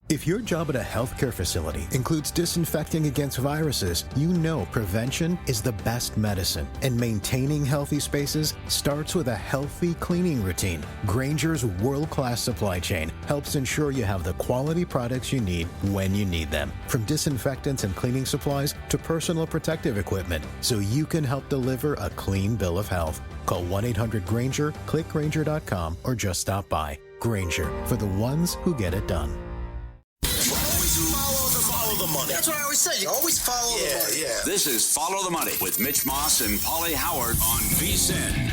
If your job at a healthcare facility includes disinfecting against viruses, you know prevention is the best medicine. And maintaining healthy spaces starts with a healthy cleaning routine. Grainger's world-class supply chain helps ensure you have the quality products you need when you need them. From disinfectants and cleaning supplies to personal protective equipment, so you can help deliver a clean bill of health. Call 1-800-GRAINGER, click Grainger.com, or just stop by. Grainger, for the ones who get it done. Follow the money. That's what I always say. You always follow the money. Yeah. This is Follow the Money with Mitch Moss and Pauly Howard on VSiN.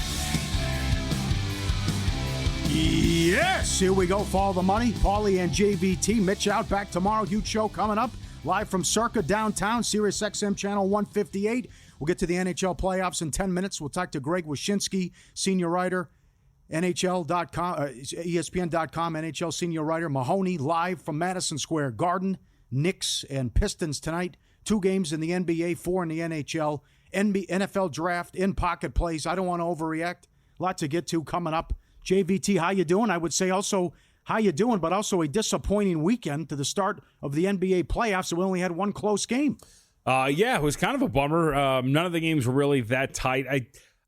Yes, here we go. Follow the money. Pauly and JVT. Mitch out. Back tomorrow. Huge show coming up. Live from Circa downtown, Sirius XM channel 158. We'll get to the NHL playoffs in 10 minutes. We'll talk to Greg Wyshynski, senior writer, NHL.com, ESPN.com, NHL senior writer. Mahoney live from Madison Square Garden. Knicks and Pistons tonight. 2 games in the NBA, 4 in the NHL. NFL draft, in-pocket plays. I don't want to overreact. A lot to get to coming up. JVT, how you doing? I would say also, how you doing, but also a disappointing weekend to the start of the NBA playoffs. We only had one close game. Yeah, it was kind of a bummer. None of the games were really that tight.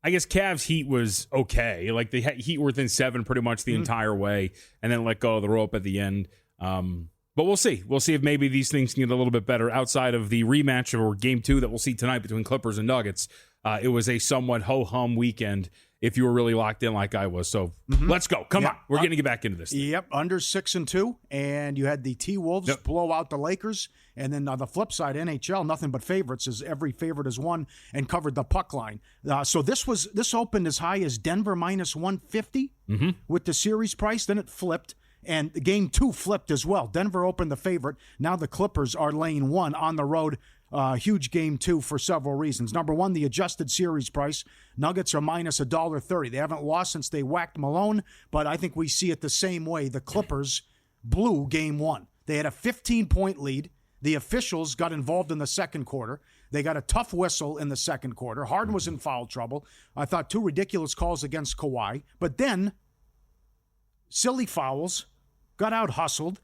I guess Cavs Heat was okay. Like the Heat were within 7 pretty much the entire way, and then let go of the rope at the end. But we'll see. We'll see if maybe these things can get a little bit better outside of the rematch or Game 2 that we'll see tonight between Clippers and Nuggets. It was a somewhat ho-hum weekend if you were really locked in like I was. So let's go. Come on. We're going to get back into this thing. Yep, under 6-2. And you had the T-Wolves blow out the Lakers. And then on the flip side, NHL, nothing but favorites, as every favorite has won and covered the puck line. So this opened as high as Denver minus 150 with the series price. Then it flipped. And Game 2 flipped as well. Denver opened the favorite. Now the Clippers are laying 1 on the road. Huge Game 2 for several reasons. Number one, the adjusted series price. Nuggets are minus $1.30. They haven't lost since they whacked Malone, but I think we see it the same way. The Clippers blew Game 1. They had a 15-point lead. The officials got involved in the second quarter. They got a tough whistle in the second quarter. Harden was in foul trouble. I thought 2 ridiculous calls against Kawhi. But then, silly fouls, got out hustled,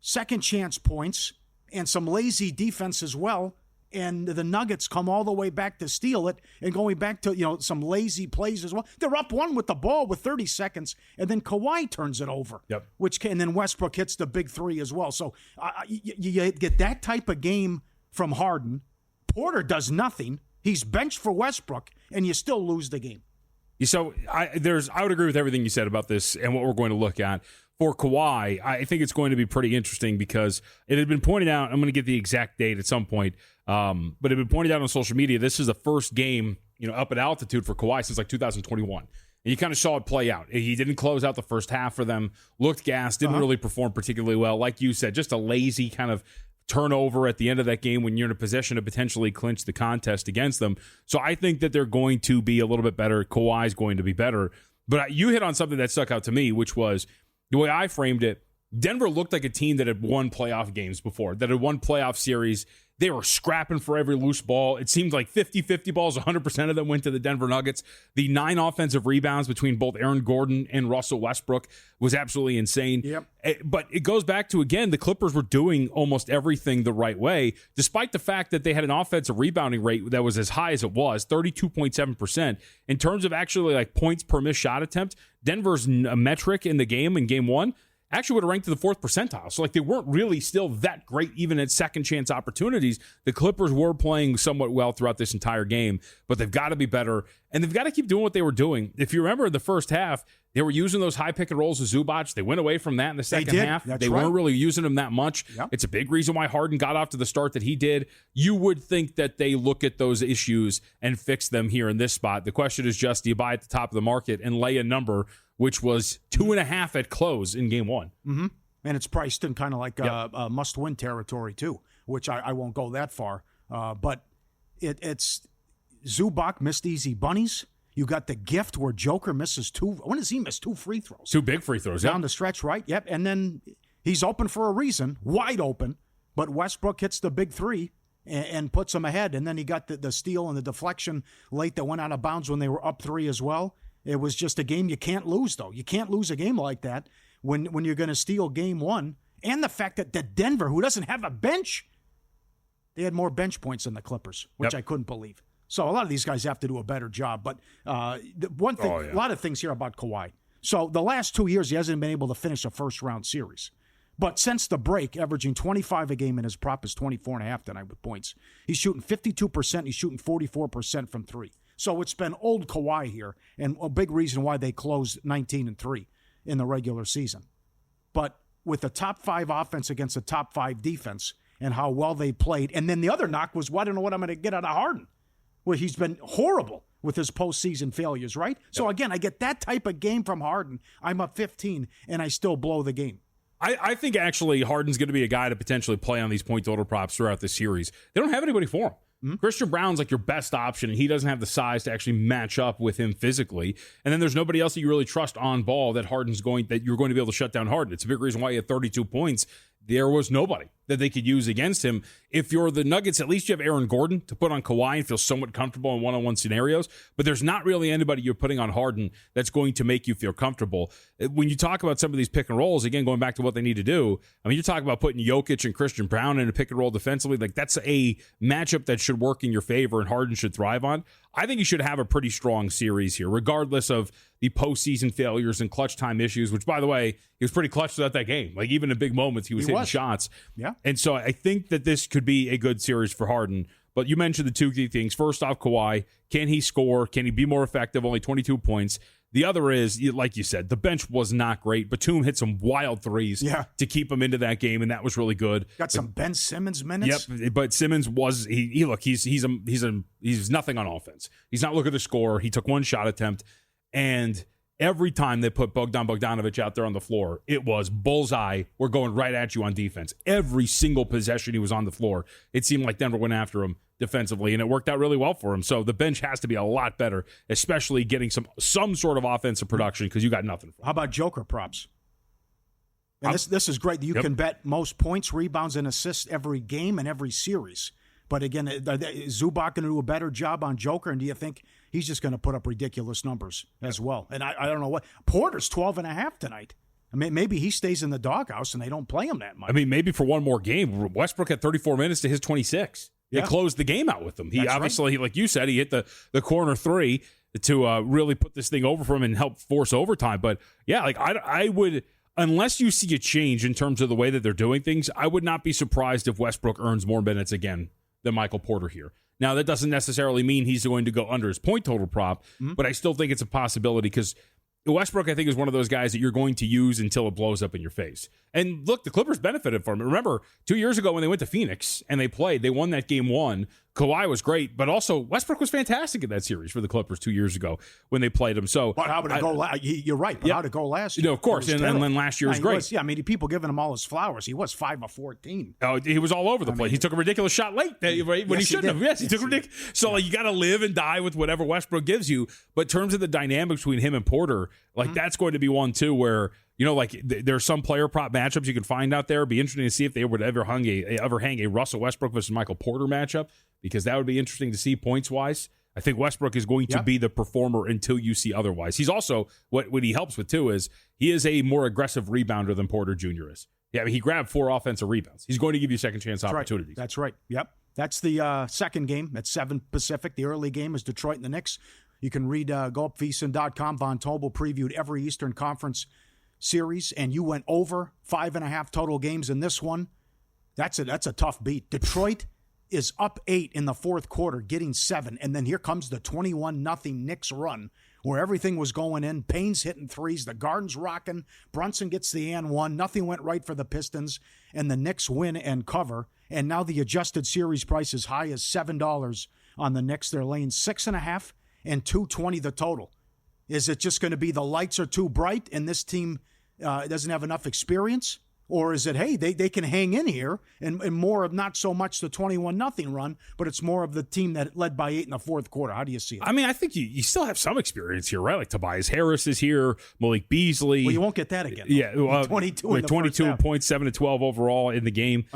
second chance points, and some lazy defense as well. And the Nuggets come all the way back to steal it, and going back to some lazy plays as well. They're up 1 with the ball with 30 seconds, and then Kawhi turns it over. Yep. And then Westbrook hits the big 3 as well. So you get that type of game from Harden. Porter does nothing. He's benched for Westbrook, and you still lose the game. So I would agree with everything you said about this and what we're going to look at. For Kawhi, I think it's going to be pretty interesting because it had been pointed out, I'm going to get the exact date at some point, but it had been pointed out on social media, this is the first game up at altitude for Kawhi since like 2021. And you kind of saw it play out. He didn't close out the first half for them, looked gassed, didn't really perform particularly well. Like you said, just a lazy kind of turnover at the end of that game when you're in a position to potentially clinch the contest against them. So I think that they're going to be a little bit better. Kawhi's going to be better. But you hit on something that stuck out to me, which was the way I framed it. Denver looked like a team that had won playoff games before, that had won playoff series. They were scrapping for every loose ball. It seemed like 50-50 balls, 100% of them went to the Denver Nuggets. The 9 offensive rebounds between both Aaron Gordon and Russell Westbrook was absolutely insane. Yep. But it goes back to, again, the Clippers were doing almost everything the right way, despite the fact that they had an offensive rebounding rate that was as high as it was, 32.7%. In terms of actually like points per missed shot attempt, Denver's metric in the game in Game 1 actually would have ranked to the 4th percentile. So, like, they weren't really still that great even at second chance opportunities. The Clippers were playing somewhat well throughout this entire game, but they've got to be better, and they've got to keep doing what they were doing. If you remember in the first half, they were using those high pick and rolls with Zubac. They went away from that in the second half. They weren't really using them that much. Yep. It's a big reason why Harden got off to the start that he did. You would think that they look at those issues and fix them here in this spot. The question is just, do you buy at the top of the market and lay a number, which was 2.5 at close in Game 1? Mm-hmm. And it's priced in kind of like must-win territory, too, which I won't go that far. But it's Zubac missed easy bunnies. You got the gift where Joker misses 2. When does he miss 2 free throws? 2 big free throws. Down the stretch, right? Yep. And then he's open for a reason, wide open. But Westbrook hits the big 3 and puts him ahead. And then he got the steal and the deflection late that went out of bounds when they were up 3 as well. It was just a game you can't lose, though. You can't lose a game like that when you're going to steal Game 1 And the fact that Denver, who doesn't have a bench, they had more bench points than the Clippers, which I couldn't believe. So a lot of these guys have to do a better job. But one thing, a lot of things here about Kawhi. So the last 2 years, he hasn't been able to finish a first-round series. But since the break, averaging 25 a game, and his prop is 24.5 tonight with points. He's shooting 52%. He's shooting 44% from three. So it's been old Kawhi here, and a big reason why they closed 19-3 in the regular season. But with the top 5 offense against the top 5 defense and how well they played, and then the other knock was, well, I don't know what I'm going to get out of Harden. Well, he's been horrible with his postseason failures, right? So again, I get that type of game from Harden. I'm up 15, and I still blow the game. I think actually Harden's going to be a guy to potentially play on these point total props throughout the series. They don't have anybody for him. Mm-hmm. Christian Brown's like your best option, and he doesn't have the size to actually match up with him physically. And then there's nobody else that you really trust on ball that you're going to be able to shut down Harden. It's a big reason why he had 32 points. There was nobody that they could use against him. If you're the Nuggets, at least you have Aaron Gordon to put on Kawhi and feel somewhat comfortable in one-on-one scenarios. But there's not really anybody you're putting on Harden that's going to make you feel comfortable. When you talk about some of these pick and rolls, again, going back to what they need to do, I mean, you're talking about putting Jokic and Christian Brown in a pick and roll defensively. Like, that's a matchup that should work in your favor and Harden should thrive on. I think you should have a pretty strong series here, regardless of the postseason failures and clutch time issues, which, by the way, he was pretty clutch throughout that game. Like, even in big moments, he was hitting shots. Yeah. And so I think that this could be a good series for Harden. But you mentioned the two key things. First off, Kawhi. Can he score? Can he be more effective? Only 22 points. The other is, like you said, the bench was not great. Batum hit some wild threes to keep him into that game, and that was really good. Got some Ben Simmons minutes. Yep, but Simmons was he's nothing on offense. He's not looking to score. He took one shot attempt, and every time they put Bogdanovich out there on the floor, it was bullseye. We're going right at you on defense. Every single possession he was on the floor, it seemed like Denver went after him defensively, and it worked out really well for him. So the bench has to be a lot better, especially getting some sort of offensive production, because you got nothing for him. How about Joker props? And this is great. You can bet most points, rebounds, and assists every game and every series. But again, is Zubac going to do a better job on Joker? And do you think he's just going to put up ridiculous numbers as well? And I don't know what. Porter's 12.5 tonight. I mean, maybe he stays in the doghouse and they don't play him that much. I mean, maybe for one more game. Westbrook had 34 minutes to his 26. He closed the game out with him. He obviously, like you said, he hit the corner three to really put this thing over for him and help force overtime. But yeah, like I would, unless you see a change in terms of the way that they're doing things, I would not be surprised if Westbrook earns more minutes again than Michael Porter here. Now, that doesn't necessarily mean he's going to go under his point total prop, but I still think it's a possibility, because Westbrook, I think, is one of those guys that you're going to use until it blows up in your face. And look, the Clippers benefited from it. Remember, 2 years ago when they went to Phoenix and they won that game one. Kawhi was great, but also Westbrook was fantastic in that series for the Clippers 2 years ago when they played him. So, but how would it go? You're right. But how did it go last year? Of course, and then last year was great. I mean, people giving him all his flowers. He was 5 of 14. Oh, he was all over the place. He took a ridiculous shot late, right, when he shouldn't have. Yes, he took ridiculous. So you got to live and die with whatever Westbrook gives you. But in terms of the dynamics between him and Porter, that's going to be one too where, there's some player prop matchups you can find out there. It'd be interesting to see if they would ever hang a Russell Westbrook versus Michael Porter matchup, because that would be interesting to see points-wise. I think Westbrook is going to be the performer until you see otherwise. He's also, what he helps with too is he is a more aggressive rebounder than Porter Jr. is. Yeah, I mean, he grabbed 4 offensive rebounds. He's going to give you second chance opportunities. That's right. Yep. That's the second game at 7 Pacific. The early game is Detroit and the Knicks. You can read GoUpVSiN.com. Von Tobel previewed every Eastern Conference series, and you went over 5.5 total games in this one. That's a tough beat. Detroit is up 8 in the fourth quarter, getting 7, and then here comes the 21-0 Knicks run, where everything was going in. Payne's hitting threes, the Garden's rocking, Brunson gets the and one. Nothing went right for the Pistons, and the Knicks win and cover. And now the adjusted series price is high as $7 on the Knicks. They're laying 6.5 and 220 the total. Is it just going to be the lights are too bright and this team doesn't have enough experience? Or is it, hey, they can hang in here and more of not so much the 21-0 run, but it's more of the team that led by 8 in the fourth quarter? How do you see it? I mean, I think you still have some experience here, right? Like Tobias Harris is here, Malik Beasley. Well, you won't get that again. Yeah, 22 points, 7 to 12 overall in the game.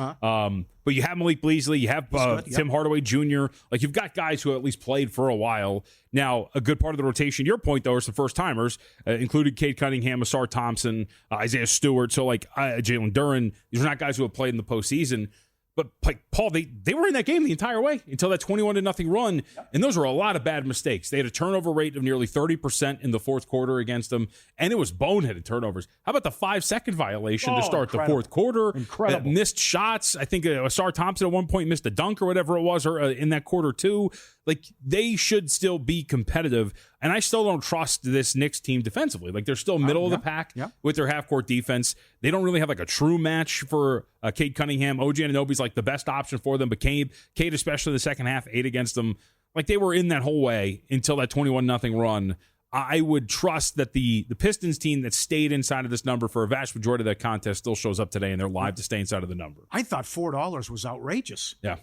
But you have Malik Beasley, you have Tim Hardaway Jr. Like, you've got guys who at least played for a while. Now, a good part of the rotation, your point, though, is the first-timers, included Cade Cunningham, Asar Thompson, Isaiah Stewart, so like Jalen Duren. These are not guys who have played in the postseason. But, like, Paul, they were in that game the entire way until that 21-0 run, and those were a lot of bad mistakes. They had a turnover rate of nearly 30% in the fourth quarter against them, and it was boneheaded turnovers. How about the 5-second violation to start the fourth quarter? Incredible. Missed shots. I think Asar Thompson at one point missed a dunk or whatever it was in that quarter, too. Like, they should still be competitive, and I still don't trust this Knicks team defensively. Like, they're still middle of the pack with their half-court defense. They don't really have, like, a true match for Cade Cunningham. OG Anunoby's, like, the best option for them, but Cade especially in the second half, 8 against them. Like, they were in that whole way until that 21-0 run. I would trust that the Pistons team that stayed inside of this number for a vast majority of that contest still shows up today, and they're live to stay inside of the number. I thought $4 was outrageous. Yeah.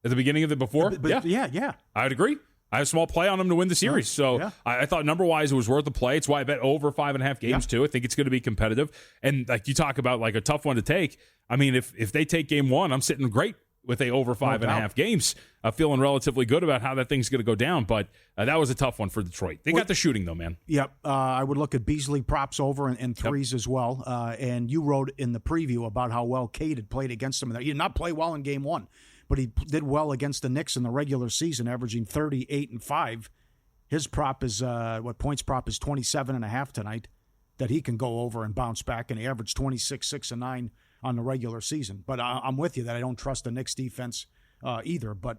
At the beginning of the before? Yeah. I would agree. I have a small play on them to win the series. So I thought number-wise it was worth the play. It's why I bet over 5.5 games, too. I think it's going to be competitive. And like you talk about, like, a tough one to take. I mean, if they take game one, I'm sitting great with a over 5.5 games, feeling relatively good about how that thing's going to go down. But that was a tough one for Detroit. They got the shooting, though, man. Yep. I would look at Beasley props over and threes as well. And you wrote in the preview about how well Cade had played against them. He did not play well in game one, but he did well against the Knicks in the regular season, averaging 38 and 5. His prop is points prop is 27.5 tonight, that he can go over and bounce back, and he averaged 26, 6 and 9 on the regular season. But I'm with you that I don't trust the Knicks defense either. But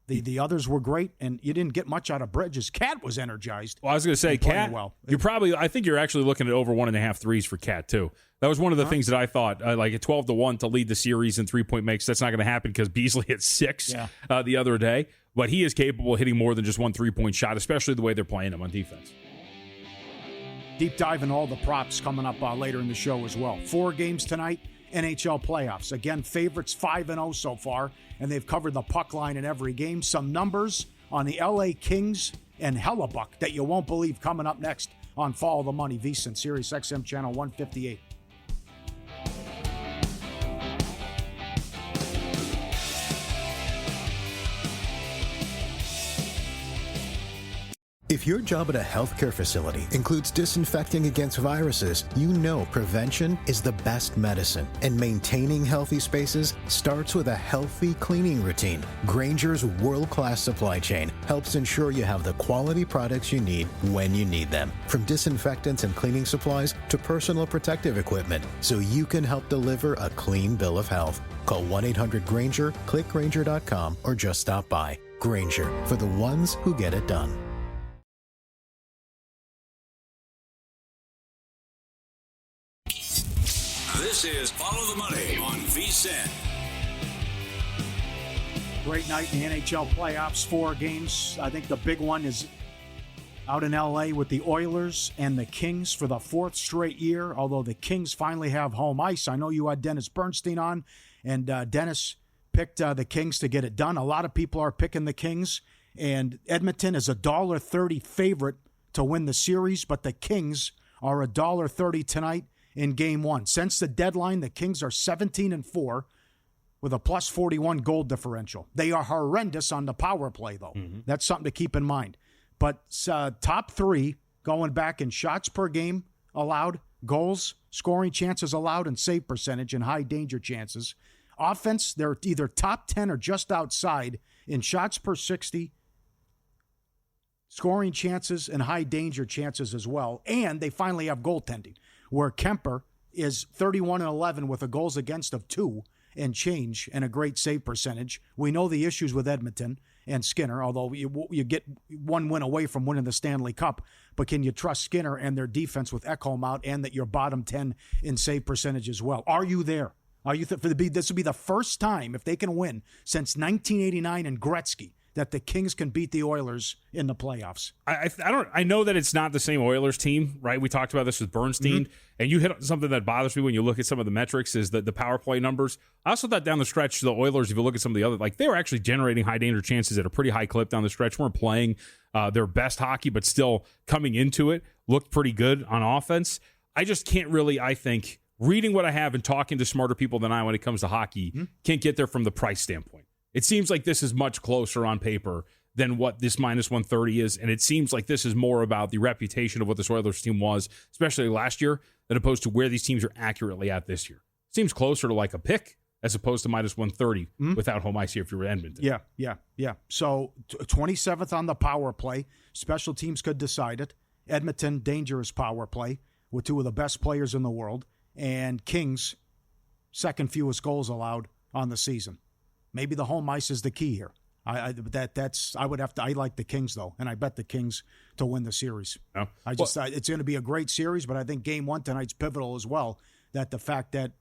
the others were great, and you didn't get much out of Bridges. Cat was energized. Well, I was going to say, Cat, well. I think you're actually looking at over 1.5 threes for Cat, too. That was one of the things that I thought, like at 12-1 to lead the series in three-point makes. That's not going to happen because Beasley hit 6 the other day. But he is capable of hitting more than just one three-point shot, especially the way they're playing him on defense. Deep dive in all the props coming up later in the show as well. 4 games tonight, NHL playoffs. Again, favorites 5-0 so far, and they've covered the puck line in every game. Some numbers on the LA Kings and Hellebuck that you won't believe coming up next on Follow the Money, VSiN, Sirius XM Channel 158. If your job at a healthcare facility includes disinfecting against viruses, you know prevention is the best medicine. And maintaining healthy spaces starts with a healthy cleaning routine. Grainger's world-class supply chain helps ensure you have the quality products you need when you need them. From disinfectants and cleaning supplies to personal protective equipment, so you can help deliver a clean bill of health. Call 1-800-GRAINGER, click Grainger.com, or just stop by. Grainger, for the ones who get it done. This is Follow the Money on VSiN. Great night in the NHL playoffs, 4 games. I think the big one is out in LA with the Oilers and the Kings for the 4th straight year, although the Kings finally have home ice. I know you had Dennis Bernstein on, and Dennis picked the Kings to get it done. A lot of people are picking the Kings, and Edmonton is a $1.30 favorite to win the series, but the Kings are a $1.30 tonight in game 1. Since the deadline, the Kings are 17-4 with a plus 41 goal differential. They are horrendous on the power play, though. That's something to keep in mind. But top 3 going back in shots per game allowed, goals, scoring chances allowed, and save percentage and high danger chances. Offense, they're either top 10 or just outside in shots per 60, scoring chances, and high danger chances as well. And they finally have goaltending, where Kemper is 31-11 with a goals against of 2 and change and a great save percentage. We know the issues with Edmonton and Skinner, although you get one win away from winning the Stanley Cup. But can you trust Skinner and their defense with Ekholm out, and that you're bottom 10 in save percentage as well? Are you there? Are you this will be the first time, if they can win, since 1989 and Gretzky, that the Kings can beat the Oilers in the playoffs? I know that it's not the same Oilers team, right? We talked about this with Bernstein, and you hit something that bothers me when you look at some of the metrics is the power play numbers. I also thought down the stretch, the Oilers, if you look at some of the other, like they were actually generating high danger chances at a pretty high clip down the stretch. Weren't playing their best hockey, but still coming into it, looked pretty good on offense. I just can't really, I think, reading what I have and talking to smarter people than I when it comes to hockey, can't get there from the price standpoint. It seems like this is much closer on paper than what this minus 130 is, and it seems like this is more about the reputation of what this Oilers team was, especially last year, than opposed to where these teams are accurately at this year. Seems closer to like a pick as opposed to minus 130 without home ice here if you're Edmonton. Yeah. So 27th on the power play. Special teams could decide it. Edmonton, dangerous power play with two of the best players in the world. And Kings, second fewest goals allowed on the season. Maybe the home ice is the key here. I like the Kings though, and I bet the Kings to win the series. Oh. It's going to be a great series, but I think Game 1 tonight's pivotal as well. That the fact that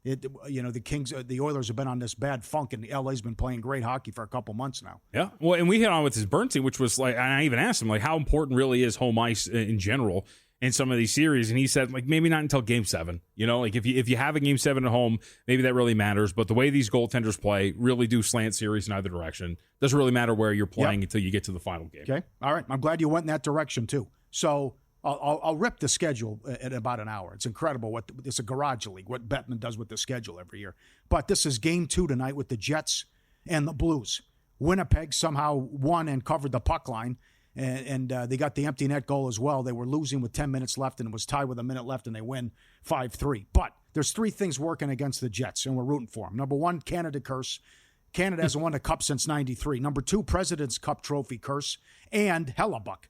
the Kings, the Oilers have been on this bad funk, and LA's been playing great hockey for a couple months now. Yeah, well, and we hit on with his Burnsie, which was like, and I even asked him like, how important really is home ice in general in some of these series, and he said like maybe not until Game 7. Like if you have a Game 7 at home, maybe that really matters. But the way these goaltenders play really do slant series in either direction. Doesn't really matter where you're playing until you get to the final game. Okay, all right. I'm glad you went in that direction too. So I'll rip the schedule at about an hour. It's incredible it's a garage league, what Bettman does with the schedule every year. But this is Game 2 tonight with the Jets and the Blues. Winnipeg somehow won and covered the puck line, and they got the empty net goal as well. They were losing with 10 minutes left, and it was tied with a minute left, and they win 5-3. But there's three things working against the Jets, and we're rooting for them. Number one, Canada curse. Canada hasn't won a cup since 93. Number two, President's Cup trophy curse, and Hellebuck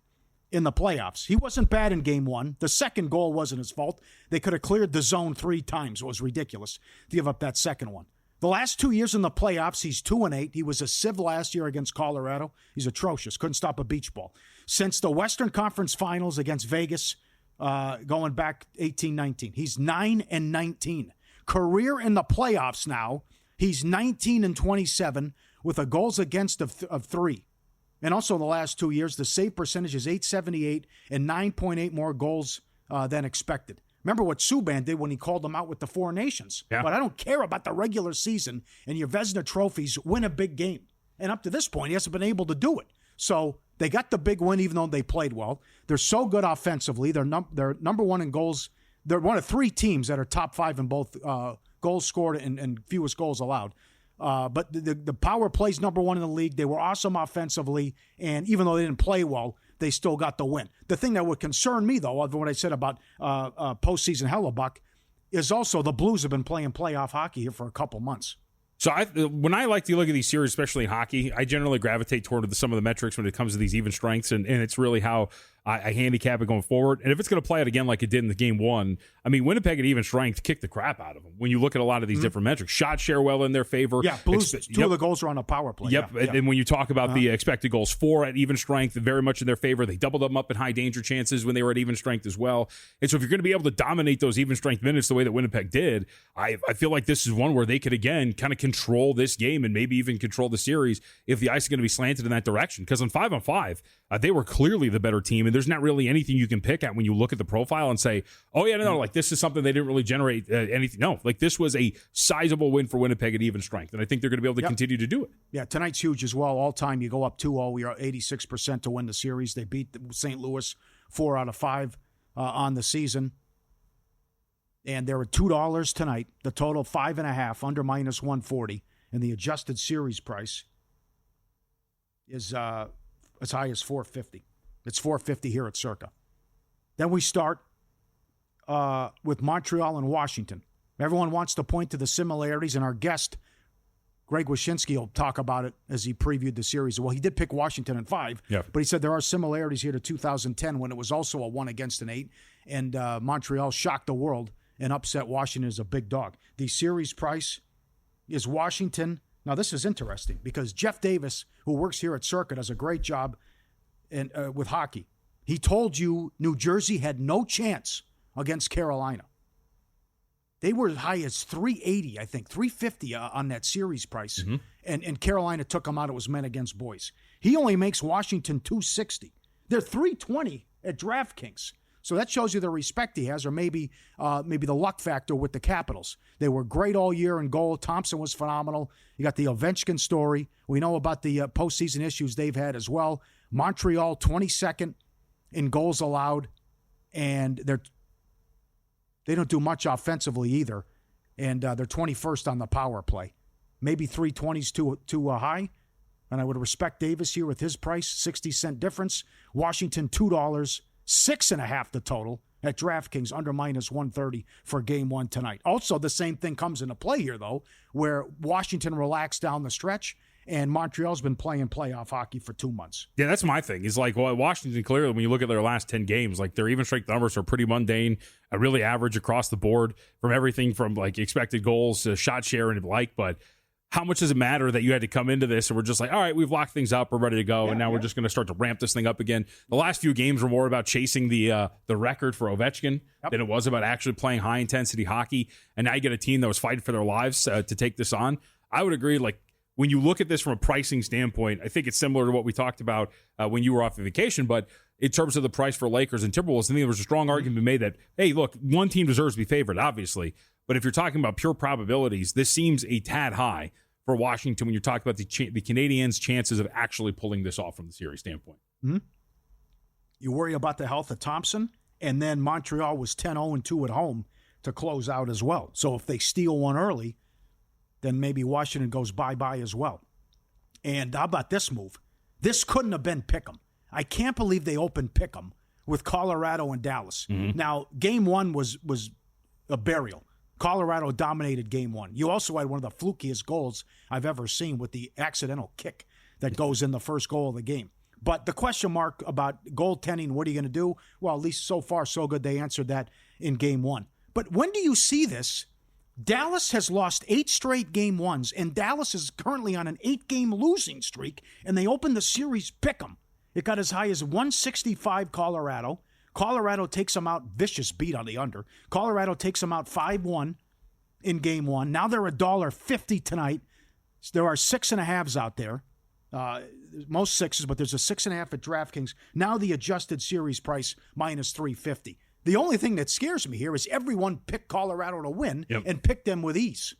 in the playoffs. He wasn't bad in Game 1. The second goal wasn't his fault. They could have cleared the zone 3 times. It was ridiculous to give up that second one. The last 2 years in the playoffs, he's 2-8. He was a sieve last year against Colorado. He's atrocious. Couldn't stop a beach ball. Since the Western Conference Finals against Vegas, going back 18-19, he's 9-19. Career in the playoffs now, he's 19-27 with a goals against of 3. And also in the last 2 years, the save percentage is .878 and 9.8 more goals than expected. Remember what Subban did when he called them out with the Four Nations. Yeah. But I don't care about the regular season and your Vezina trophies. Win a big game. And up to this point, he hasn't been able to do it. So they got the big win even though they played well. They're so good offensively. They're number one in goals. They're one of 3 teams that are top 5 in both goals scored and fewest goals allowed. But the power play's number 1 in the league. They were awesome offensively, and even though they didn't play well, they still got the win. The thing that would concern me, though, of what I said about postseason Hellebuck, is also the Blues have been playing playoff hockey here for a couple months. So when I like to look at these series, especially in hockey, I generally gravitate toward some of the metrics when it comes to these even strengths, and it's really how I handicap it going forward. And if it's going to play out again like it did in the Game 1, I mean, Winnipeg at even strength kicked the crap out of them. When you look at a lot of these different metrics, shot share well in their favor. Yeah, Blues, 2 of the goals are on a power play. Yep, yeah. And when you talk about the expected goals for at even strength, very much in their favor. They doubled them up in high danger chances when they were at even strength as well. And so if you're going to be able to dominate those even strength minutes the way that Winnipeg did, I feel like this is one where they could, again, kind of control this game and maybe even control the series if the ice is going to be slanted in that direction. Because on 5-on-5, they were clearly the better team, and there's not really anything you can pick at when you look at the profile and say, oh, yeah, no, like this is something they didn't really generate anything. No, like this was a sizable win for Winnipeg at even strength, and I think they're going to be able to continue to do it. Yeah, tonight's huge as well. All time, you go up 2-0. We are 86% to win the series. They beat St. Louis 4 out of 5 on the season. And there are $2 tonight. The total 5.5 under minus 140, and the adjusted series price is as high as $4.50. It's $4.50 here at Circa. Then we start with Montreal and Washington. Everyone wants to point to the similarities, and our guest, Greg Wyshynski, will talk about it as he previewed the series. Well, he did pick Washington in 5, but he said there are similarities here to 2010 when it was also a 1-8, and Montreal shocked the world and upset Washington as a big dog. The series price is Washington. Now, this is interesting because Jeff Davis, who works here at Circa, does a great job with hockey. He told you New Jersey had no chance against Carolina. They were as high as 380, I think, 350 on that series price. Mm-hmm. And Carolina took them out. It was men against boys. He only makes Washington 260. They're 320 at DraftKings. So that shows you the respect he has, or maybe the luck factor with the Capitals. They were great all year in goal. Thompson was phenomenal. You got the Ovechkin story. We know about the postseason issues they've had as well. Montreal, 22nd in goals allowed, and they're They don't do much offensively either, and they're 21st on the power play. Maybe 320's too high, and I would respect Davis here with his price, 60-cent difference. Washington, $2, 6.5 the total at DraftKings, under -130 for Game 1 tonight. Also, the same thing comes into play here, though, where Washington relaxed down the stretch, and Montreal's been playing playoff hockey for 2 months. Yeah, that's my thing. Is like, well, Washington, clearly, when you look at their last 10 games, like their even strength numbers are pretty mundane, really average across the board from everything from like expected goals to shot share and the like. But how much does it matter that you had to come into this and we're just like, all right, we've locked things up, we're ready to go, and now we're just going to start to ramp this thing up again? The last few games were more about chasing the record for Ovechkin than it was about actually playing high-intensity hockey, and now you get a team that was fighting for their lives to take this on. I would agree, like, when you look at this from a pricing standpoint, I think it's similar to what we talked about when you were off of vacation, but in terms of the price for Lakers and Timberwolves, I think there was a strong argument made that, hey, look, one team deserves to be favored, obviously, but if you're talking about pure probabilities, this seems a tad high for Washington when you're talking about the Canadiens' chances of actually pulling this off from the series standpoint. Mm-hmm. You worry about the health of Thompson, and then Montreal was 10-0-2 at home to close out as well. So if they steal one early, then maybe Washington goes bye-bye as well. And how about this move? This couldn't have been Pick'em. I can't believe they opened Pick'em with Colorado and Dallas. Mm-hmm. Now, Game 1 was a burial. Colorado dominated Game 1. You also had one of the flukiest goals I've ever seen with the accidental kick that goes in the first goal of the game. But the question mark about goaltending, what are you going to do? Well, at least so far, so good. They answered that in Game 1. But when do you see this? Dallas has lost 8 straight Game 1s, and Dallas is currently on an 8-game losing streak, and they opened the series pick'em. It got as high as 165 Colorado. Colorado takes them out, vicious beat on the under. Colorado takes them out 5-1 in Game 1. Now they're $1.50 tonight. There are 6.5s out there. Most 6s, but there's a 6.5 at DraftKings. Now the adjusted series price -350. The only thing that scares me here is everyone picked Colorado to win and picked them with ease.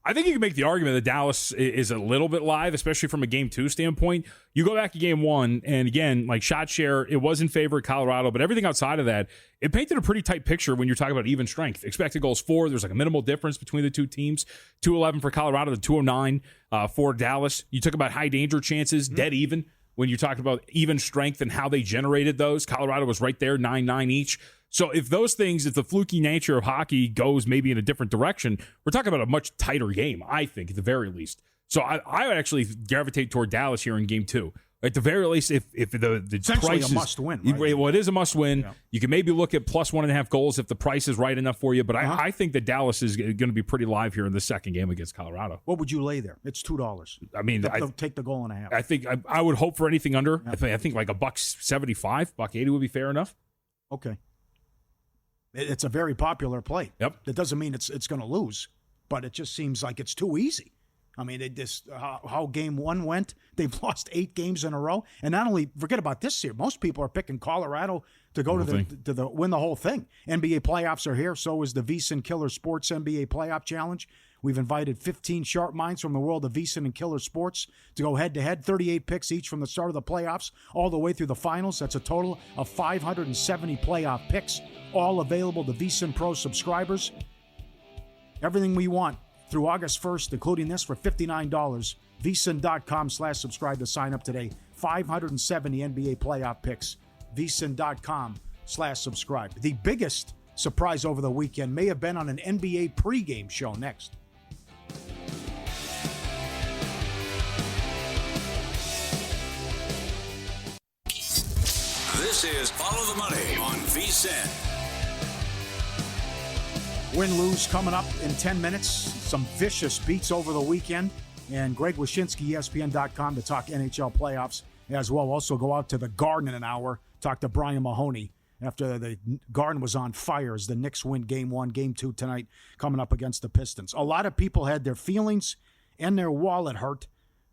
I think you can make the argument that Dallas is a little bit live, especially from a Game 2 standpoint. You go back to Game 1, and again, like shot share, it was in favor of Colorado, but everything outside of that, it painted a pretty tight picture when you're talking about even strength. Expected goals for, there's like a minimal difference between the two teams. 211 for Colorado to 209 for Dallas. You talk about high danger chances, dead even. When you're talking about even strength and how they generated those, Colorado was right there, 9-9 each. So if those things, if the fluky nature of hockey goes maybe in a different direction, we're talking about a much tighter game, I think, at the very least. So I would actually gravitate toward Dallas here in Game 2. At the very least, if the essentially price a must-win, right? Well, it is a must-win. Yeah. You can maybe look at plus 1.5 goals if the price is right enough for you. But I think that Dallas is going to be pretty live here in the second game against Colorado. What would you lay there? It's $2. I mean, They'll take the goal and a half. I think I would hope for anything under. Yeah. I think like $1.75, $1.80 would be fair enough. Okay. It's a very popular play. Yep. That doesn't mean it's going to lose, but it just seems like it's too easy. I mean, how Game 1 went, they've lost 8 games in a row. And not only, forget about this year, most people are picking Colorado to go to the win the whole thing. NBA playoffs are here. So is the VSiN Killer Sports NBA Playoff Challenge. We've invited 15 sharp minds from the world of VSiN and Killer Sports to go head-to-head, 38 picks each from the start of the playoffs all the way through the finals. That's a total of 570 playoff picks, all available to VSiN Pro subscribers. Everything we want through August 1st, including this, for $59. VSiN.com/subscribe to sign up today. 570 NBA playoff picks. VSiN.com/subscribe. The biggest surprise over the weekend may have been on an NBA pregame show next. This is Follow the Money on VSiN. Win-lose coming up in 10 minutes. Some vicious beats over the weekend. And Greg Wyshynski, ESPN.com, to talk NHL playoffs as well. Also go out to the Garden in an hour, talk to Brian Mahoney after the Garden was on fire as the Knicks win Game 1, Game 2 tonight coming up against the Pistons. A lot of people had their feelings and their wallet hurt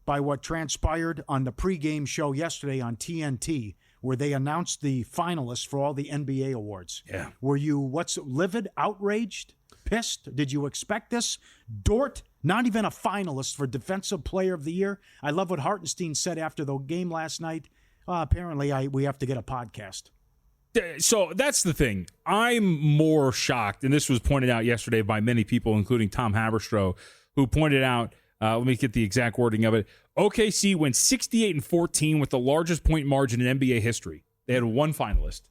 by what transpired on the pregame show yesterday on TNT, where they announced the finalists for all the NBA awards. Yeah. Were you, livid, outraged, pissed? Did you expect this? Dort, not even a finalist for Defensive Player of the Year. I love what Hartenstein said after the game last night. Apparently, we have to get a podcast. So that's the thing. I'm more shocked, and this was pointed out yesterday by many people, including Tom Haberstroh, who pointed out, let me get the exact wording of it. OKC went 68-14 with the largest point margin in NBA history. They had one finalist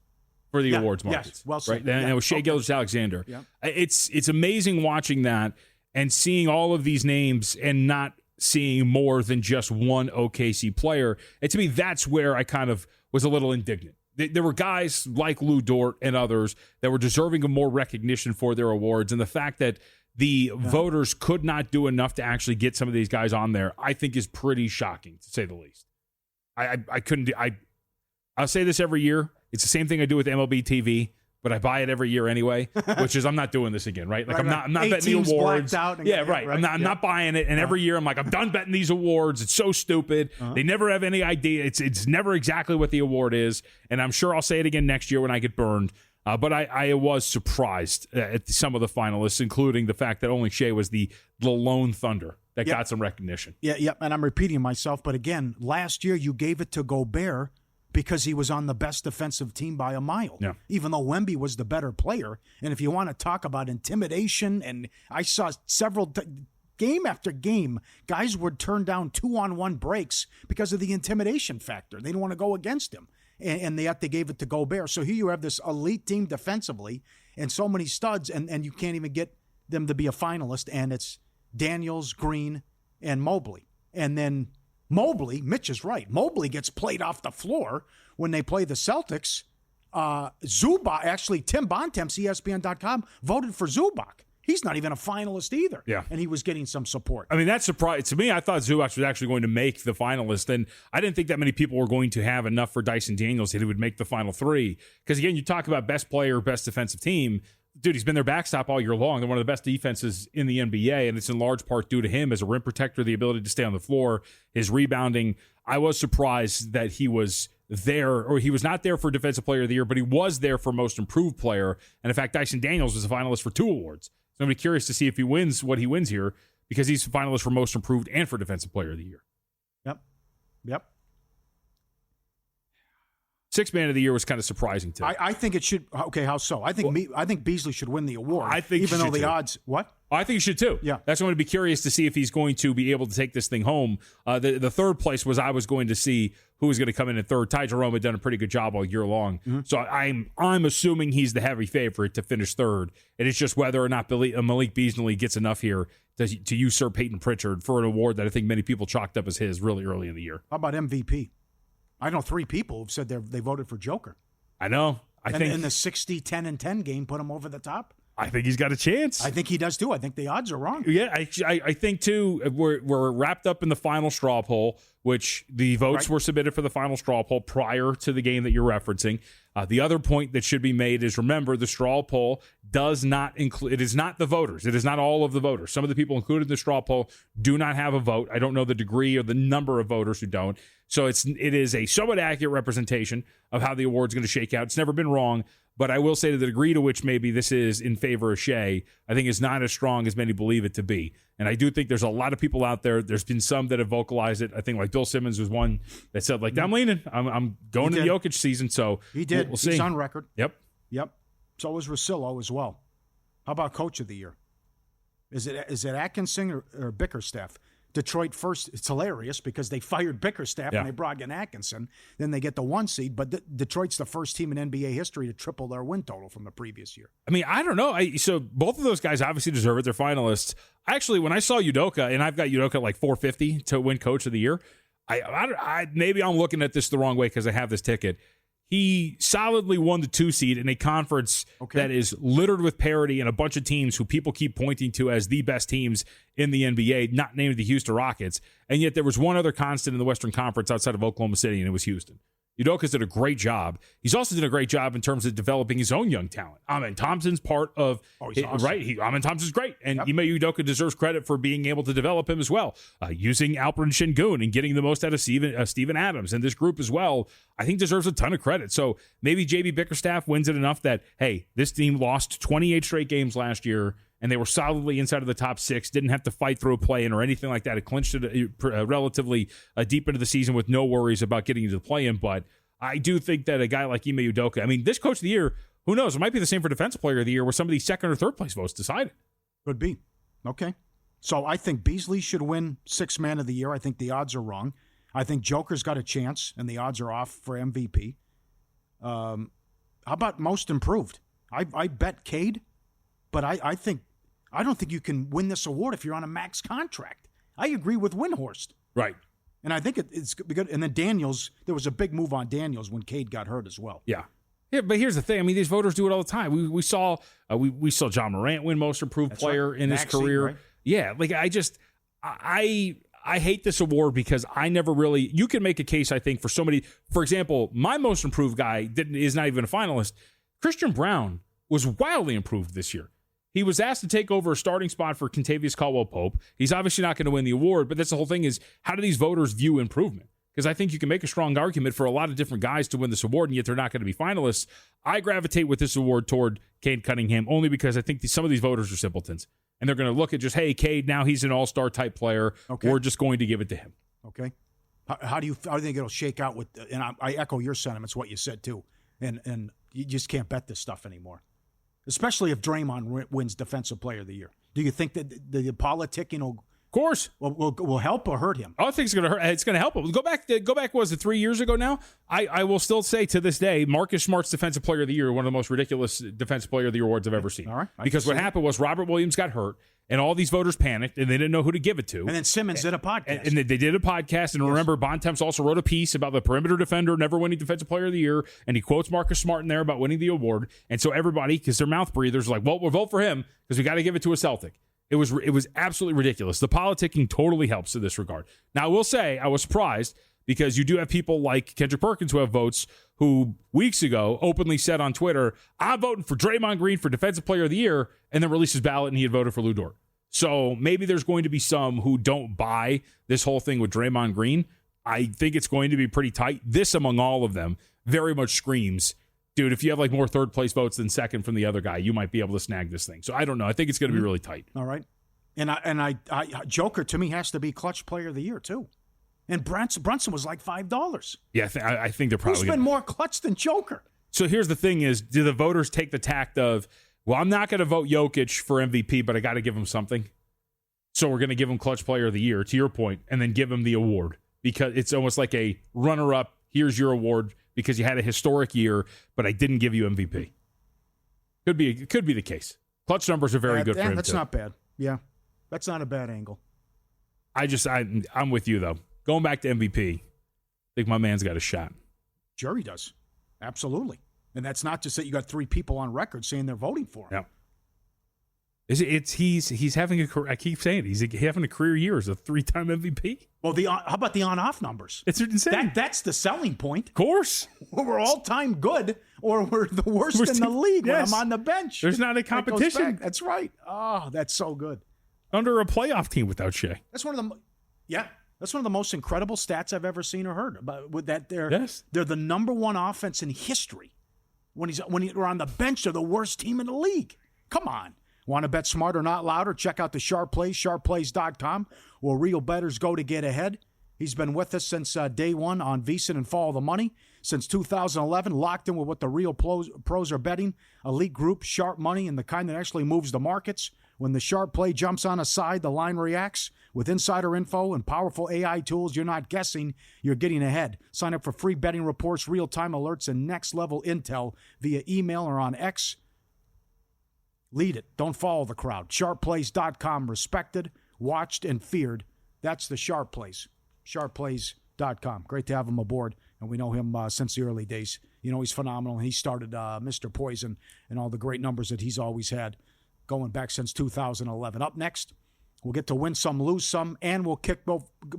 for the awards market. Yes, well said. Right? And it was Shai Gilgeous-Alexander. Yeah. It's amazing watching that and seeing all of these names and not seeing more than just one OKC player. And to me, that's where I kind of was a little indignant. There were guys like Lou Dort and others that were deserving of more recognition for their awards. And the fact that the voters could not do enough to actually get some of these guys on there, I think is pretty shocking, to say the least. I couldn't do, I'll say this every year. It's the same thing I do with MLB TV, but I buy it every year anyway, which is I'm not doing this again, right? Like I'm not betting the awards. I'm not buying it. And every year I'm like, I'm done betting these awards. It's so stupid. They never have any idea. It's never exactly what the award is. And I'm sure I'll say it again next year when I get burned. But I was surprised at some of the finalists, including the fact that only Shai was the lone Thunder that got some recognition. Yeah. And I'm repeating myself, but again, last year you gave it to Gobert because he was on the best defensive team by a mile, even though Wemby was the better player. And if you want to talk about intimidation, and I saw several game after game, guys would turn down 2-on-1 breaks because of the intimidation factor. They didn't want to go against him. And they gave it to Gobert. So here you have this elite team defensively and so many studs, and you can't even get them to be a finalist. And it's Daniels, Green, and Mobley. And then Mobley, Mitch is right. Mobley gets played off the floor when they play the Celtics. Zubac, actually, Tim Bontemps, ESPN.com, voted for Zubac. He's not even a finalist either. Yeah. And he was getting some support. I mean, that's surprising. To me, I thought Zubac was actually going to make the finalist, and I didn't think that many people were going to have enough for Dyson Daniels that he would make the final three. Because, again, you talk about best player, best defensive team. Dude, he's been their backstop all year long. They're one of the best defenses in the NBA, and it's in large part due to him as a rim protector, the ability to stay on the floor, his rebounding. I was surprised that he was there, or he was not there for Defensive Player of the Year, but he was there for Most Improved Player. And in fact, Dyson Daniels was a finalist for 2 awards. So I'm curious to see if he wins what he wins here, because he's a finalist for Most Improved and for Defensive Player of the Year. Yep. Sixth Man of the Year was kind of surprising to me. I think it should. Okay, how so? I think Beasley should win the award. I think even though the too. odds. What? I think he should too. Yeah. That's why I'm going to be curious to see if he's going to be able to take this thing home. The third place was I was going to see who was going to come in at third. Ty Jerome had done a pretty good job all year long. Mm-hmm. So I'm assuming he's the heavy favorite to finish third. And it's just whether or not Malik Beasley gets enough here to usurp Peyton Pritchard for an award that I think many people chalked up as his really early in the year. How about MVP? I know 3 people who've said they voted for Joker. I know. I think in the 60, 10, and 10 game put him over the top. I think he's got a chance. I think he does too. I think the odds are wrong. Yeah, I think too. We're wrapped up in the final straw poll, which the votes were submitted for the final straw poll prior to the game that you're referencing. The other point that should be made is, remember, the straw poll does not include. It is not the voters. It is not all of the voters. Some of the people included in the straw poll do not have a vote. I don't know the degree or the number of voters who don't. So it is a somewhat accurate representation of how the award's going to shake out. It's never been wrong. But I will say to the degree to which maybe this is in favor of Shai, I think is not as strong as many believe it to be. And I do think there's a lot of people out there. There's been some that have vocalized it. I think like Bill Simmons was one that said, like, I'm leaning. I'm going to the Jokic season. So he did. We'll see. He's on record. Yep. So was Russillo as well. How about Coach of the Year? Is it Atkinson or Bickerstaff? Detroit first. It's hilarious because they fired Bickerstaff and they brought in Atkinson. Then they get the 1 seed. But Detroit's the first team in NBA history to triple their win total from the previous year. I mean, I don't know. So both of those guys obviously deserve it. They're finalists. Actually, when I saw Udoka, and I've got Udoka at like 450 to win Coach of the Year, I maybe I'm looking at this the wrong way because I have this ticket. He solidly won the 2 seed in a conference that is littered with parity and a bunch of teams who people keep pointing to as the best teams in the NBA, not named the Houston Rockets. And yet there was one other constant in the Western Conference outside of Oklahoma City, and it was Houston. Udoka's did a great job. He's also done a great job in terms of developing his own young talent. Amen Thompson's part of awesome. Right. Amen Thompson's great, and Ime Udoka deserves credit for being able to develop him as well. Using Alperen Şengün and getting the most out of Steven Adams and this group as well, I think deserves a ton of credit. So maybe JB Bickerstaff wins it enough that, hey, this team lost 28 straight games last year, and they were solidly inside of the top 6, didn't have to fight through a play-in or anything like that. It clinched it relatively deep into the season with no worries about getting into the play-in, but I do think that a guy like Ime Udoka, I mean, this coach of the year, who knows? It might be the same for defensive player of the year where some of these second or third place votes decided. Could be. Okay. So I think Beasley should win Sixth Man of the Year. I think the odds are wrong. I think Joker's got a chance, and the odds are off for MVP. How about Most Improved? I bet Cade, but I don't think you can win this award if you're on a max contract. I agree with Windhorst. Right. And I think it's good. And then Daniels, there was a big move on Daniels when Cade got hurt as well. Yeah. Yeah, but here's the thing. I mean, these voters do it all the time. We saw John Morant win Most Improved Player in his career. Right? Yeah, like I hate this award because I never really. You can make a case, I think, for so many. For example, my Most Improved guy is not even a finalist. Christian Brown was wildly improved this year. He was asked to take over a starting spot for Kentavious Caldwell-Pope. He's obviously not going to win the award, but that's the whole thing is, how do these voters view improvement? Because I think you can make a strong argument for a lot of different guys to win this award, and yet they're not going to be finalists. I gravitate with this award toward Cade Cunningham only because I think some of these voters are simpletons. And they're going to look at just, hey, Cade, now he's an all-star type player. Okay. We're just going to give it to him. Okay. How do you think it'll shake out with, and I echo your sentiments, what you said too, and you just can't bet this stuff anymore. Especially if Draymond wins Defensive Player of the Year. Do you think that the politicking will help or hurt him? I think it's going to hurt. It's going to help him. Go back. Was it 3 years ago now? I will still say to this day, Marcus Smart's Defensive Player of the Year, one of the most ridiculous Defensive Player of the Year awards I've ever seen. All right. Because what happened was Robert Williams got hurt, and all these voters panicked, and they didn't know who to give it to. And then Simmons did a podcast. And they did a podcast, and remember, Bontemps also wrote a piece about the perimeter defender never winning Defensive Player of the Year, and he quotes Marcus Smart in there about winning the award. And so everybody, because they're mouth breathers, are like, well, we'll vote for him because we got to give it to a Celtic. It was absolutely ridiculous. The politicking totally helps in this regard. Now, I will say I was surprised because you do have people like Kendrick Perkins who have votes who weeks ago openly said on Twitter, I'm voting for Draymond Green for Defensive Player of the Year, and then released his ballot and he had voted for Lou Dort. So maybe there's going to be some who don't buy this whole thing with Draymond Green. I think it's going to be pretty tight. This, among all of them, very much screams, dude, if you have like more third place votes than second from the other guy, you might be able to snag this thing. So I don't know. I think it's going to be really tight. All right. And I Joker to me has to be Clutch Player of the Year too. And Brunson was like $5. Yeah, I think they're probably. Who's been more clutch than Joker? So here's the thing: is do the voters take the tact of, well, I'm not going to vote Jokic for MVP, but I got to give him something. So we're going to give him Clutch Player of the Year, to your point, and then give him the award because it's almost like a runner-up. Here's your award because you had a historic year, but I didn't give you MVP. Could be the case. Clutch numbers are very good for him. That's too. Not bad. Yeah, that's not a bad angle. I'm with you though. Going back to MVP, I think my man's got a shot. Sure he does. Absolutely. And that's not just that you got 3 people on record saying they're voting for him. Yeah. He's having a career. I keep saying he's having a career year as a 3-time MVP. Well, how about the on-off numbers? It's insane. That's the selling point. Of course. We're all-time good, or we're the worst in the league when I'm on the bench. There's not a competition. That's right. Oh, that's so good. Under a playoff team without Shea. That's one of the most incredible stats I've ever seen or heard. About with that, they're the number 1 offense in history. When you're on the bench, they're the worst team in the league. Come on. Want to bet smarter, not louder? Check out the Sharp Plays, sharpplays.com, where real bettors go to get ahead. He's been with us since day one on VSiN and Follow the Money. Since 2011, locked in with what the real pros are betting. Elite group, sharp money, and the kind that actually moves the markets. When the Sharp Play jumps on a side, the line reacts. With insider info and powerful AI tools, you're not guessing, you're getting ahead. Sign up for free betting reports, real-time alerts, and next-level intel via email or on X. Lead it. Don't follow the crowd. SharpPlays.com. Respected, watched, and feared. That's the Sharp Plays. SharpPlays.com. Great to have him aboard, and we know him since the early days. You know, he's phenomenal. He started Mr. Poison and all the great numbers that he's always had going back since 2011. Up next, we'll get to win some, lose some, and we'll kick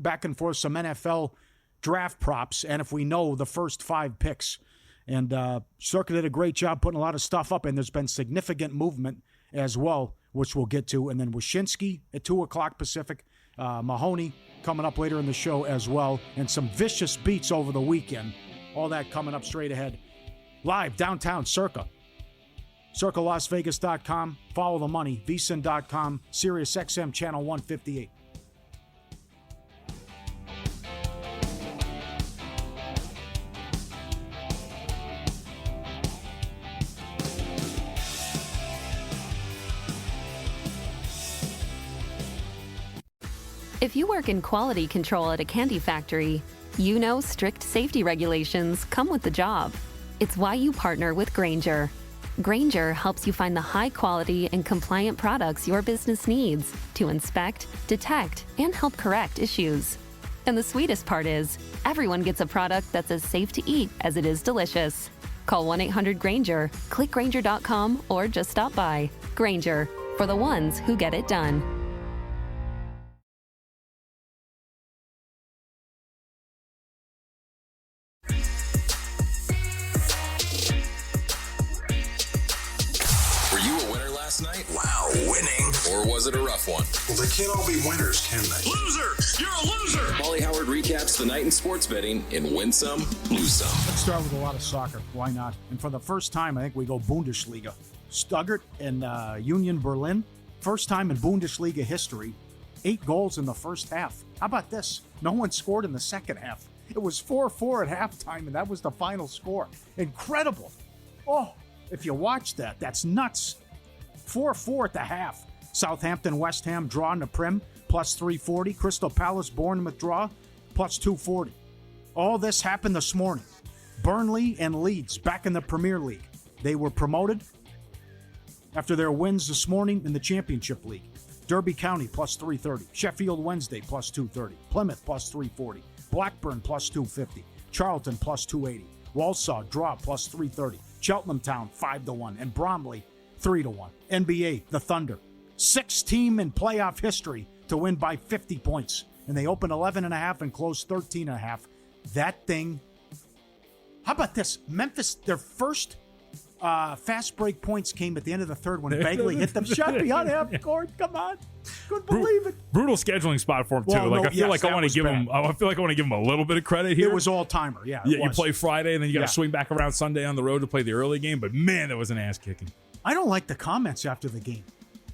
back and forth some NFL draft props, and if we know the first 5 picks. And Circa did a great job putting a lot of stuff up, and there's been significant movement as well, which we'll get to. And then Wyshynski at 2 o'clock Pacific, Mahoney coming up later in the show as well, and some vicious beats over the weekend. All that coming up straight ahead. Live downtown Circa. CircaLasVegas.com. Follow the money. VSiN.com. Sirius XM Channel 158. If you work in quality control at a candy factory, you know strict safety regulations come with the job. It's why you partner with Grainger. Grainger helps you find the high quality and compliant products your business needs to inspect, detect, and help correct issues. And the sweetest part is, everyone gets a product that's as safe to eat as it is delicious. Call 1-800-GRAINGER, click Grainger.com, or just stop by. Grainger, for the ones who get it done. Night? Wow, winning. Or was it a rough one? Well, they can't all be winners, can they? Loser! You're a loser! Pauly Howard recaps the night in sports betting in Win Some, Lose Some. Let's start with a lot of soccer. Why not? And for the first time, I think we go Bundesliga. Stuttgart and Union Berlin. First time in Bundesliga history. 8 goals in the first half. How about this? No one scored in the second half. It was 4-4 at halftime, and that was the final score. Incredible. Oh, if you watch that, that's nuts. 4-4 at the half. Southampton, West Ham draw in the Prim, plus 340. Crystal Palace, Bournemouth draw, plus 240. All this happened this morning. Burnley and Leeds back in the Premier League. They were promoted after their wins this morning in the Championship League. Derby County, plus 330. Sheffield Wednesday, plus 230. Plymouth, plus 340. Blackburn, plus 250. Charlton, plus 280. Walsall, draw, plus 330. Cheltenham Town, 5-1. And Bromley, 3-1. NBA, the Thunder. 6th team in playoff history to win by 50 points. And they opened 11.5 and closed 13.5. That thing. How about this? Memphis, their first fast break points came at the end of the third when Bagley hit them shot beyond half court. Come on. Couldn't believe it. Brutal scheduling spot for him, too. Well, I feel like I want to give him a little bit of credit here. It was all-timer, yeah. You play Friday, and then you got to swing back around Sunday on the road to play the early game. But, man, that was an ass-kicking. I don't like the comments after the game.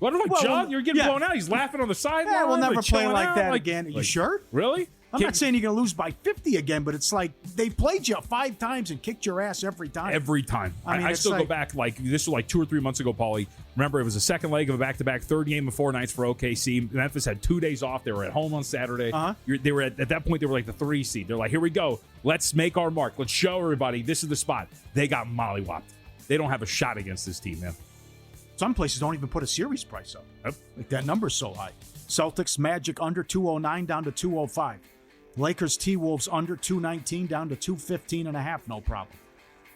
What about John? You're getting blown out. He's laughing on the sideline. Yeah, we'll never play like that like, again. Are you sure? Really? I'm not saying you're going to lose by 50 again, but it's like they played you 5 times and kicked your ass every time. Every time. I still go back, this was like 2 or 3 months ago, Pauly. Remember, it was the second leg of a back-to-back, third game of 4 nights for OKC. Memphis had 2 days off. They were at home on Saturday. They were at that point, they were like the 3 seed. They're like, here we go. Let's make our mark. Let's show everybody this is the spot. They got mollywopped. They don't have a shot against this team, man. Some places don't even put a series price up. Yep. Like that number's so high. Celtics Magic under 209 down to 205. Lakers T-Wolves under 219 down to 215.5, no problem.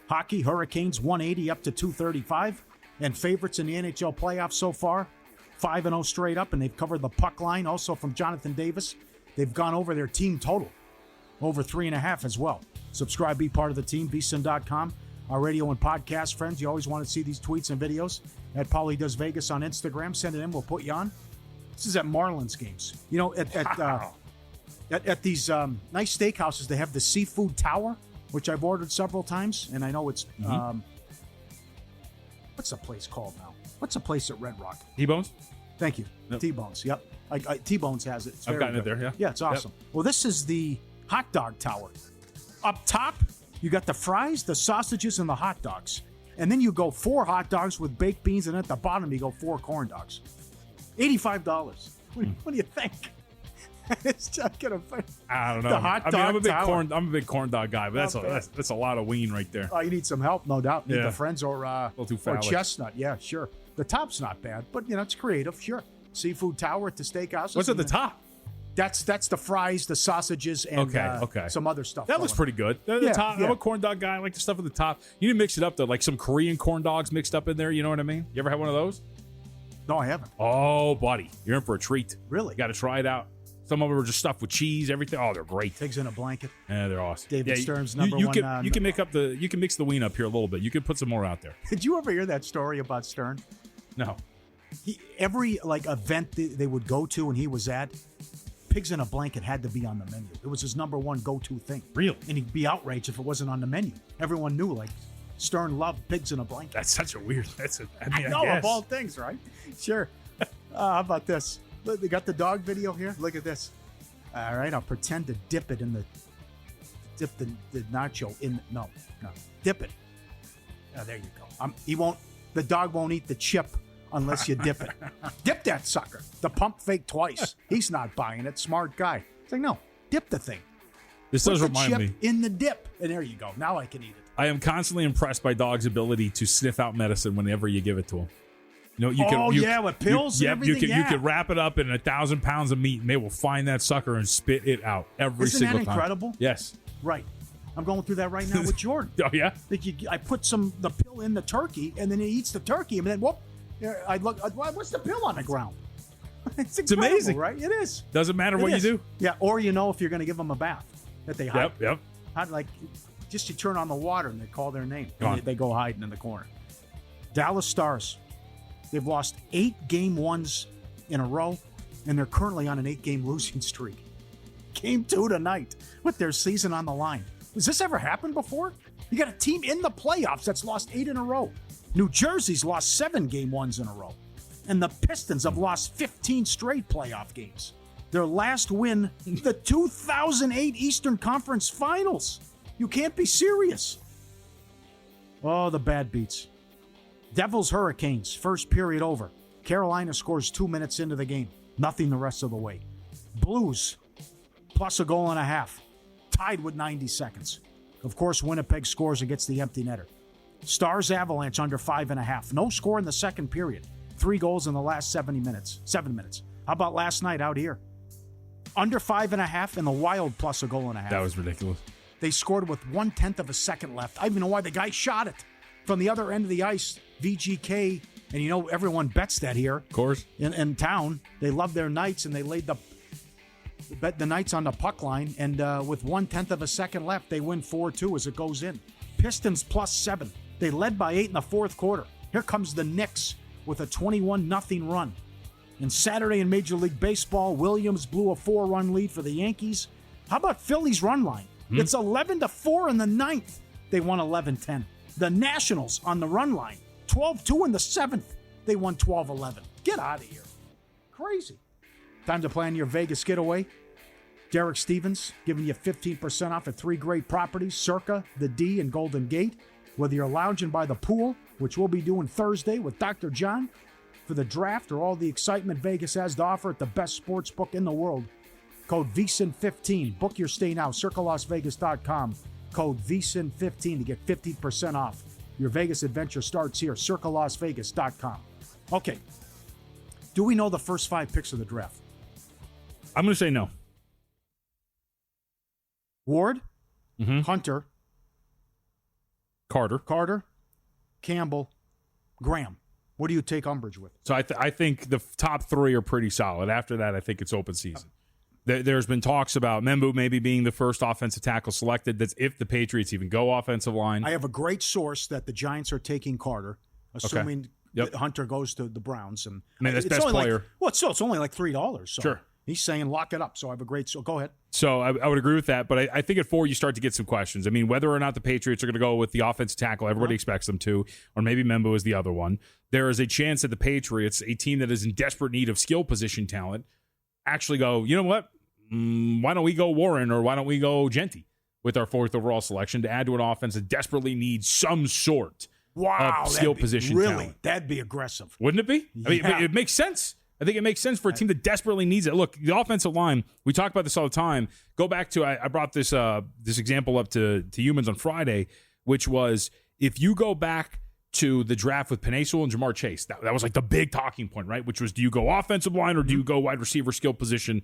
Hockey Hurricanes 180 up to 235. And favorites in the NHL playoffs so far, 5-0 straight up, and they've covered the puck line also from Jonathan Davis. They've gone over their team total, over 3.5 as well. Subscribe, be part of the team, vsin.com. Our radio and podcast friends, you always want to see these tweets and videos at Pauly Does Vegas on Instagram. Send it in, we'll put you on. This is at Marlins games. You know, at these nice steakhouses, they have the seafood tower, which I've ordered several times, and I know it's what's the place called now? What's the place at Red Rock? T-Bones? Thank you. Yep. T-Bones, yep. T-Bones has it. I've gotten it there, yeah. Yeah, it's awesome. Yep. Well, this is the hot dog tower. Up top, you got the fries, the sausages, and the hot dogs. And then you go 4 hot dogs with baked beans, and at the bottom, you go 4 corn dogs. $85. What do you think? It's just gonna. I don't know. The hot dog I'm a big tower. corn dog guy, but that's a lot of ween right there. Oh, you need some help, no doubt. Need the friends or a little too or chestnut. Yeah, sure. The top's not bad, but it's creative. Sure. Seafood tower at the steakhouse. What's at the top? That's the fries, the sausages, and some other stuff. That looks pretty good. The top. I'm a corn dog guy. I like the stuff at the top. You need to mix it up though, like some Korean corn dogs mixed up in there. You know what I mean? You ever had one of those? No, I haven't. Oh, buddy, you're in for a treat. Really? You got to try it out. Some of them are just stuffed with cheese, everything. Oh, they're great. Pigs in a blanket. Yeah, they're awesome. David Stern's number one. You can mix the ween up here a little bit. You can put some more out there. Did you ever hear that story about Stern? No. Every event they would go to and he was at, pigs in a blanket had to be on the menu. It was his number one go-to thing. Really? And he'd be outraged if it wasn't on the menu. Everyone knew, Stern loved pigs in a blanket. That's such a weird. I know, of all things, right? Sure. How about this? Look, they got the dog video here. Look at this. All right, I'll pretend to dip the nacho in. Dip it. Oh, there you go. The dog won't eat the chip unless you dip it. Dip that sucker. The pump fake twice. He's not buying it. Smart guy. It's like, no, dip the thing. This Put does the remind chip me. in the dip. And there you go. Now I can eat it. I am constantly impressed by dogs' ability to sniff out medicine whenever you give it to them. You know, with pills and everything. You can wrap it up in 1,000 pounds of meat, and they will find that sucker and spit it out every Isn't single that time. incredible? Yes. Right. I'm going through that right now with Jordan. Oh, yeah? I put the pill in the turkey, and then he eats the turkey, and then, whoop, I look, what's the pill on the ground? It's amazing. Right? It is. Doesn't matter what you do. Yeah, or if you're going to give them a bath, that they hide. Yep. Just you turn on the water, and they call their name. Go on. And they go hiding in the corner. Dallas Stars. They've lost 8 game ones in a row, and they're currently on an 8-game losing streak. Game 2 tonight with their season on the line. Has this ever happened before? You got a team in the playoffs that's lost 8 in a row. New Jersey's lost 7 game ones in a row. And the Pistons have lost 15 straight playoff games. Their last win, the 2008 Eastern Conference Finals. You can't be serious. Oh, the bad beats. Devils Hurricanes, first period over. Carolina scores 2 minutes into the game. Nothing the rest of the way. Blues, plus a goal and a half. Tied with 90 seconds. Of course, Winnipeg scores against the empty netter. Stars Avalanche under 5.5. No score in the second period. 3 goals in the last 7 minutes. How about last night out here? Under 5.5 and the Wild plus a goal and a half. That was ridiculous. They scored with 1/10 of a second left. I don't even know why the guy shot it. From the other end of the ice, VGK, and everyone bets that here. Of course. In town, they love their Knights, and they laid bet the Knights on the puck line, and with 1/10 of a second left, they win 4-2 as it goes in. Pistons plus 7. They led by 8 in the fourth quarter. Here comes the Knicks with a 21-0 run. And Saturday in Major League Baseball, Williams blew a 4-run lead for the Yankees. How about Philly's run line? It's 11-4 in the ninth. They won 11-10. The Nationals on the run line, 12-2 in the seventh. They won 12-11. Get out of here. Crazy. Time to plan your Vegas getaway. Derek Stevens giving you 15% off at 3 great properties, Circa, The D, and Golden Gate. Whether you're lounging by the pool, which we'll be doing Thursday with Dr. John, for the draft, or all the excitement Vegas has to offer at the best sports book in the world. Code VSIN15. Book your stay now. CircaLasVegas.com. Code VSIN15 to get 15% off. Your Vegas adventure starts here. CircaLasVegas.com. Okay. Do we know the first 5 picks of the draft? I'm going to say no. Ward, Hunter, Carter, Campbell, Graham. What do you take umbrage with? So I think the top 3 are pretty solid. After that, I think it's open season. There's been talks about Membu maybe being the first offensive tackle selected. That's if the Patriots even go offensive line. I have a great source that the Giants are taking Carter, assuming that Hunter goes to the Browns. And I mean, that's best player. It's only like $3. So sure. He's saying lock it up. So I have a great source. Go ahead. So I would agree with that. But I think at 4, you start to get some questions. I mean, whether or not the Patriots are going to go with the offensive tackle, everybody expects them to, or maybe Membu is the other one. There is a chance that the Patriots, a team that is in desperate need of skill position talent, actually go, you know what? Why don't we go Warren or why don't we go Genty with our 4th overall selection to add to an offense that desperately needs some sort of skill position talent? That'd be aggressive. Wouldn't it be? I mean, it makes sense. I think it makes sense for a team that desperately needs it. Look, the offensive line, we talk about this all the time. Go back to, I brought this example up to humans on Friday, which was if you go back to the draft with Penei Sewell and Jamar Chase, that was like the big talking point, right? Which was, do you go offensive line or do you go wide receiver skill position?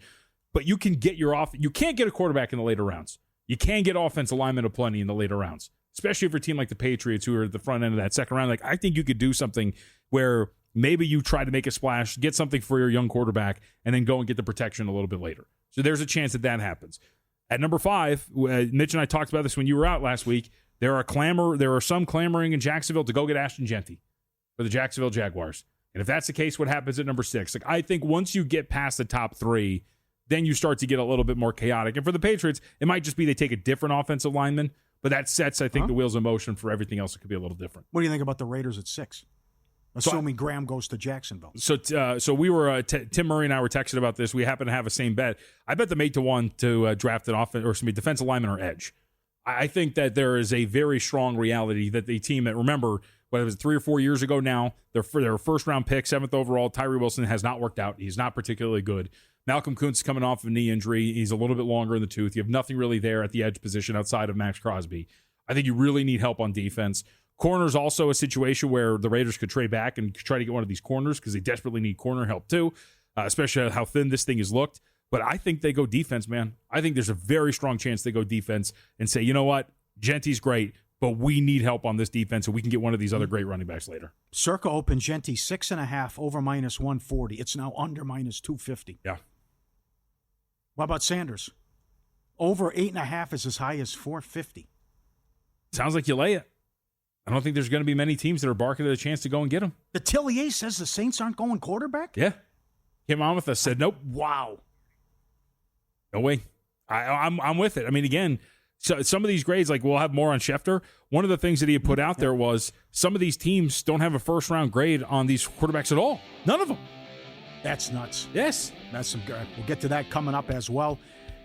But you can get you can't get a quarterback in the later rounds. You can get offensive linemen aplenty in the later rounds, especially for a team like the Patriots who are at the front end of that second round. Like, I think you could do something where maybe you try to make a splash, get something for your young quarterback, and then go and get the protection a little bit later. So there's a chance that happens. At number 5, Mitch and I talked about this when you were out last week. There are some clamoring in Jacksonville to go get Ashton Genty for the Jacksonville Jaguars. And if that's the case, what happens at number 6? Like, I think once you get past the top 3, then you start to get a little bit more chaotic. And for the Patriots, it might just be they take a different offensive lineman, but that sets, I think, the wheels in motion for everything else that could be a little different. What do you think about the Raiders at 6? Assuming Graham goes to Jacksonville. So we were Tim Murray and I were texting about this. We happen to have the same bet. I bet them 8-1 to draft an defensive lineman or edge. I think that there is a very strong reality that the team that, remember, whether it was 3 or 4 years ago now, their first-round pick, 7th overall, Tyree Wilson has not worked out. He's not particularly good. Malcolm Kuntz is coming off of a knee injury. He's a little bit longer in the tooth. You have nothing really there at the edge position outside of Max Crosby. I think you really need help on defense. Corner's also a situation where the Raiders could trade back and try to get one of these corners because they desperately need corner help too, especially how thin this thing has looked. But I think they go defense, man. I think there's a very strong chance they go defense and say, you know what, Genty's great, but we need help on this defense, and we can get one of these other great running backs later. Circa opened Genty 6.5 over -140. It's now under -250. Yeah. What about Sanders? Over 8.5 is as high as 450. Sounds like you lay it. I don't think there's going to be many teams that are barking at a chance to go and get him. The Tillier says the Saints aren't going quarterback? Yeah. Came on with us, said nope. Wow. No way. I'm with it. I mean, again, so some of these grades, like we'll have more on Schefter. One of the things that he had put out there was some of these teams don't have a first-round grade on these quarterbacks at all. None of them. That's nuts. Yes. That's some good. We'll get to that coming up as well.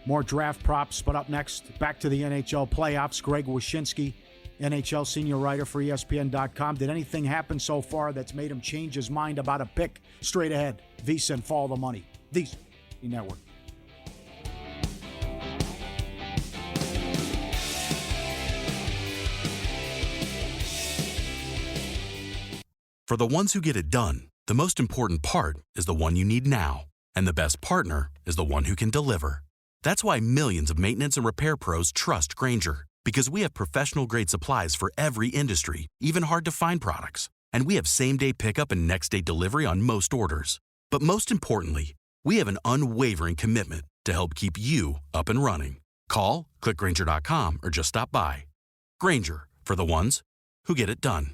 More draft props, but up next, back to the NHL playoffs. Greg Wyshynski, NHL senior writer for ESPN.com. Did anything happen so far that's made him change his mind about a pick? Straight ahead, VSiN, follow the money. VSiN Network. For the ones who get it done, the most important part is the one you need now. And the best partner is the one who can deliver. That's why millions of maintenance and repair pros trust Grainger, because we have professional-grade supplies for every industry, even hard-to-find products. And we have same-day pickup and next-day delivery on most orders. But most importantly, we have an unwavering commitment to help keep you up and running. Call, click Grainger.com, or just stop by. Grainger, for the ones who get it done.